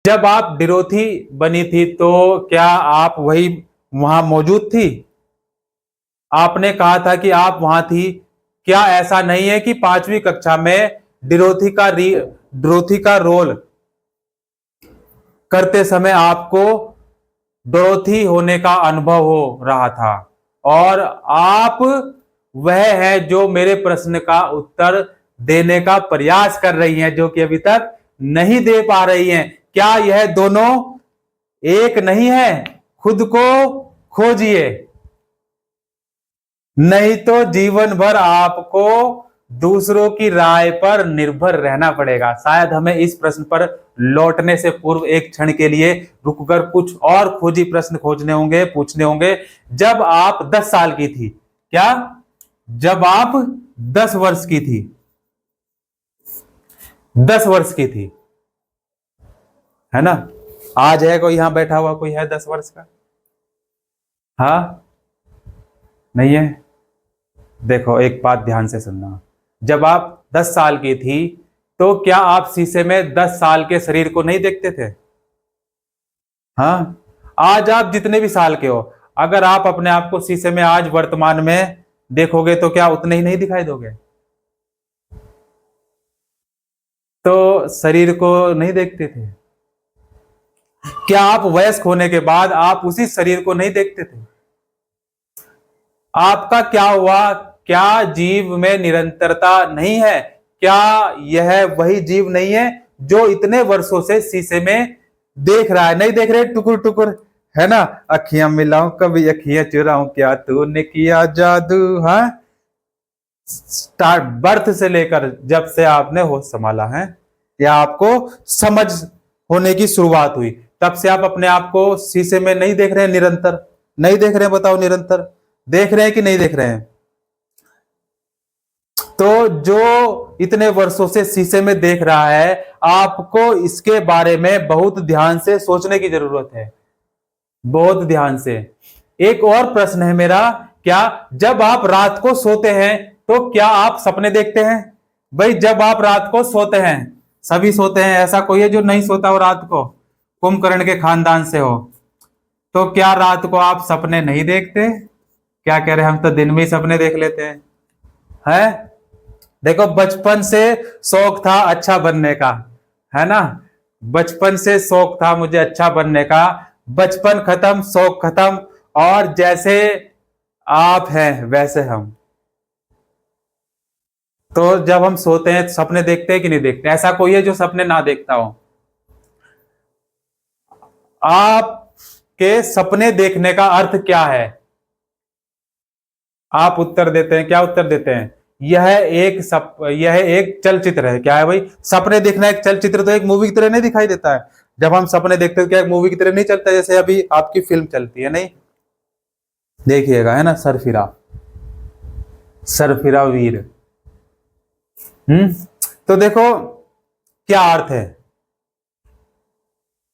जब आप डिरोथी बनी थी तो क्या आप वही वहां मौजूद थी? आपने कहा था कि आप वहां थी। क्या ऐसा नहीं है कि 5वीं कक्षा में डिरोथी का रोल करते समय आपको डोरोथी होने का अनुभव हो रहा था, और आप वह है जो मेरे प्रश्न का उत्तर देने का प्रयास कर रही हैं, जो कि अभी तक नहीं दे पा रही हैं? क्या यह दोनों एक नहीं है? खुद को खोजिए, नहीं तो जीवन भर आपको दूसरों की राय पर निर्भर रहना पड़ेगा। शायद हमें इस प्रश्न पर लौटने से पूर्व एक क्षण के लिए रुककर कुछ और खोजी प्रश्न खोजने होंगे, पूछने होंगे। जब आप 10 साल की थी, क्या जब आप 10 वर्ष की थी, 10 वर्ष की थी, है ना? आज है कोई यहां बैठा हुआ, कोई है 10 वर्ष का? हाँ, नहीं है? देखो, एक बात ध्यान से सुनना। जब आप 10 साल की थी तो क्या आप शीशे में 10 साल के शरीर को नहीं देखते थे? हाँ, आज आप जितने भी साल के हो, अगर आप अपने आप को शीशे में आज वर्तमान में देखोगे तो क्या उतने ही नहीं दिखाई दोगे? तो शरीर को नहीं देखते थे? क्या आप वयस्क होने के बाद आप उसी शरीर को नहीं देखते थे? आपका क्या हुआ? क्या जीव में निरंतरता नहीं है? क्या यह वही जीव नहीं है जो इतने वर्षों से शीशे में देख रहा है? नहीं देख रहे टुकुर टुकुर, है ना? अखियां मिलाऊं कभी अखियां चुराऊं, क्या तूने किया जादू। हाँ, स्टार्ट बर्थ से लेकर जब से आपने होश संभाला है, या आपको समझ होने की शुरुआत हुई, तब से आप अपने आप को शीशे में नहीं देख रहे हैं निरंतर? नहीं देख रहे हैं? बताओ, निरंतर देख रहे हैं कि नहीं देख रहे हैं? तो जो इतने वर्षों से शीशे में देख रहा है, आपको इसके बारे में बहुत ध्यान से सोचने की जरूरत है, बहुत ध्यान से। एक और प्रश्न है मेरा, क्या जब आप रात को सोते हैं तो क्या आप सपने देखते हैं? भाई, जब आप रात को सोते हैं, सभी सोते हैं, ऐसा कोई है जो नहीं सोता हो रात को? कुंभकर्ण के खानदान से हो तो क्या रात को आप सपने नहीं देखते? क्या कह रहे हैं, हम तो दिन में ही सपने देख लेते हैं। है? देखो, बचपन से शौक था अच्छा बनने का, है ना? बचपन से शौक था मुझे अच्छा बनने का, बचपन खत्म, शौक खत्म, और जैसे आप हैं वैसे हम। तो जब हम सोते हैं सपने देखते हैं कि नहीं देखते? ऐसा कोई है जो सपने ना देखता हो? आपके सपने देखने का अर्थ क्या है? आप उत्तर देते हैं, क्या उत्तर देते हैं? यह एक चलचित्र है। क्या है भाई? सपने देखना एक चलचित्र, तो एक मूवी की तरह नहीं दिखाई देता है? जब हम सपने देखते हैं क्या एक मूवी की तरह नहीं चलता, जैसे अभी आपकी फिल्म चलती है? नहीं, देखिएगा, है ना? सरफिरा, सरफिरा वीर। तो देखो क्या अर्थ है।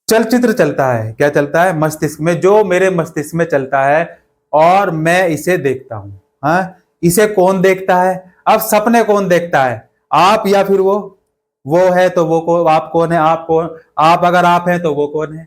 चलचित्र चलता है, क्या चलता है? मस्तिष्क में, जो मेरे मस्तिष्क में चलता है और मैं इसे देखता हूं। हाँ, इसे कौन देखता है? अब सपने कौन देखता है, आप या फिर वो है तो आप कौन है? आप कौन? आप अगर आप हैं तो वो कौन है?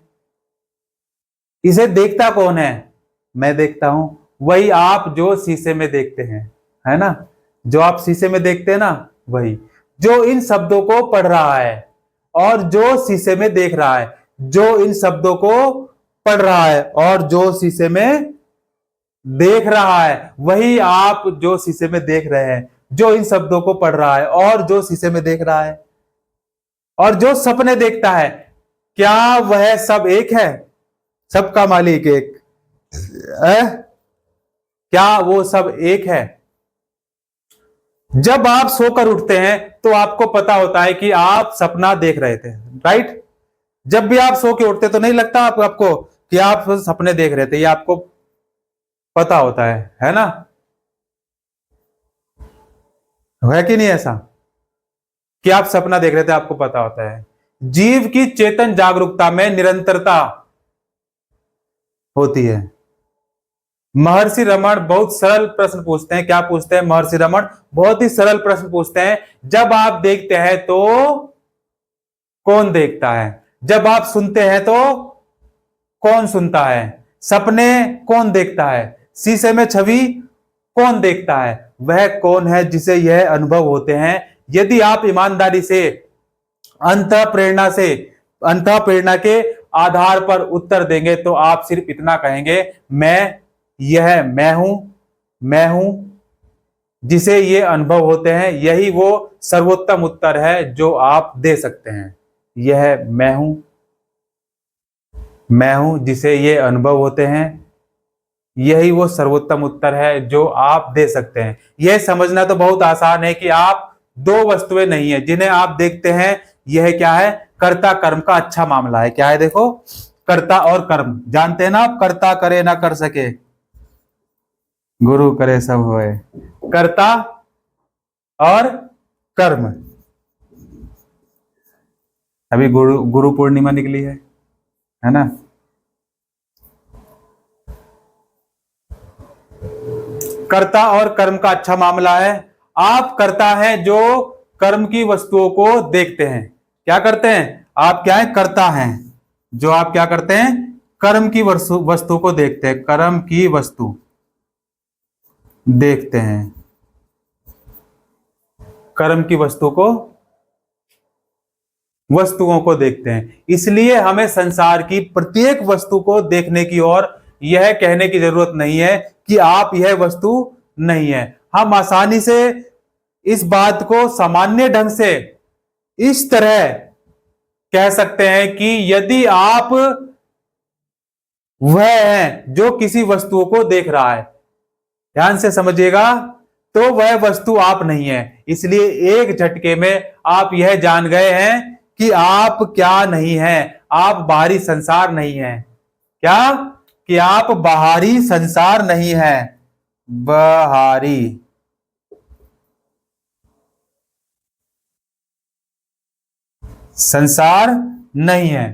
इसे देखता कौन है? मैं देखता हूं। वही आप जो शीशे में देखते हैं, है ना? जो आप शीशे में देखते हैं ना, वही जो इन शब्दों को पढ़ रहा है और जो शीशे में देख रहा है, जो इन शब्दों को पढ़ रहा है और जो शीशे में देख रहा है, वही आप जो शीशे में देख रहे हैं, जो इन शब्दों को पढ़ रहा है और जो शीशे में देख रहा है और जो सपने देखता है, क्या वह सब एक है? सबका मालिक एक है? क्या वो सब एक है? जब आप सोकर उठते हैं तो आपको पता होता है कि आप सपना देख रहे थे, राइट? जब भी आप सो के उठते तो नहीं लगता आपको कि आप सपने देख रहे थे? ये आपको पता होता है ना? है कि नहीं ऐसा कि आप सपना देख रहे थे, आपको पता होता है? जीव की चेतन जागरूकता में निरंतरता होती है। महर्षि रमण बहुत सरल प्रश्न पूछते हैं। क्या पूछते हैं महर्षि रमण? बहुत ही सरल प्रश्न पूछते हैं। जब आप देखते हैं तो कौन देखता है? जब आप सुनते हैं तो कौन सुनता है, सपने कौन देखता है, शीशे में छवि कौन देखता है, वह कौन है जिसे यह अनुभव होते हैं। यदि आप ईमानदारी से अंतः प्रेरणा के आधार पर उत्तर देंगे तो आप सिर्फ इतना कहेंगे, मैं हूं जिसे ये अनुभव होते हैं। यही वो सर्वोत्तम उत्तर है जो आप दे सकते हैं। यह मैं हूं जिसे ये अनुभव होते हैं, यही वो सर्वोत्तम उत्तर है जो आप दे सकते हैं। यह समझना तो बहुत आसान है कि आप दो वस्तुएं नहीं है जिन्हें आप देखते हैं। यह क्या है, कर्ता कर्म का अच्छा मामला है। क्या है, देखो, कर्ता और कर्म। जानते हैं ना आप, कर्ता करे ना कर सके गुरु करे सब होए। कर्ता और कर्म। अभी गुरु पूर्णिमा निकली है ना। कर्ता और कर्म का अच्छा मामला है। आप कर्ता हैं जो कर्म की वस्तुओं को देखते हैं। क्या करते हैं आप, क्या है, कर्ता हैं जो आप क्या करते हैं, कर्म की वस्तु को देखते हैं, कर्म की वस्तु देखते हैं, कर्म की वस्तुओं को देखते हैं। इसलिए हमें संसार की प्रत्येक वस्तु को देखने की और यह कहने की जरूरत नहीं है कि आप यह वस्तु नहीं है। हम आसानी से इस बात को सामान्य ढंग से इस तरह कह सकते हैं कि यदि आप वह हैं जो किसी वस्तु को देख रहा है, ध्यान से समझिएगा, तो वह वस्तु आप नहीं है। इसलिए एक झटके में आप यह जान गए हैं कि आप क्या नहीं हैं, आप बाहरी संसार नहीं हैं। क्या, कि आप बाहरी संसार नहीं हैं, बाहरी संसार नहीं है,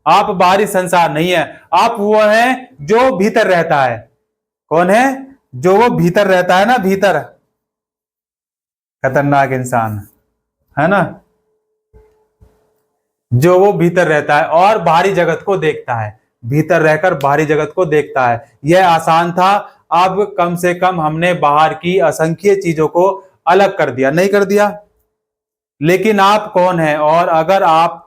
आप बाहरी संसार नहीं है। आप वो हैं जो भीतर रहता है। कौन है, जो वो भीतर रहता है ना, भीतर। खतरनाक इंसान है ना, जो वो भीतर रहता है और बाहरी जगत को देखता है, भीतर रहकर बाहरी जगत को देखता है। यह आसान था। अब कम से कम हमने बाहर की असंख्य चीजों को अलग कर दिया, नहीं कर दिया? लेकिन आप कौन हैं? और अगर आप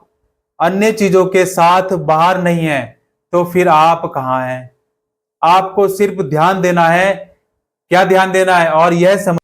अन्य चीजों के साथ बाहर नहीं हैं तो फिर आप कहां हैं? आपको सिर्फ ध्यान देना है। क्या ध्यान देना है? और यह समझ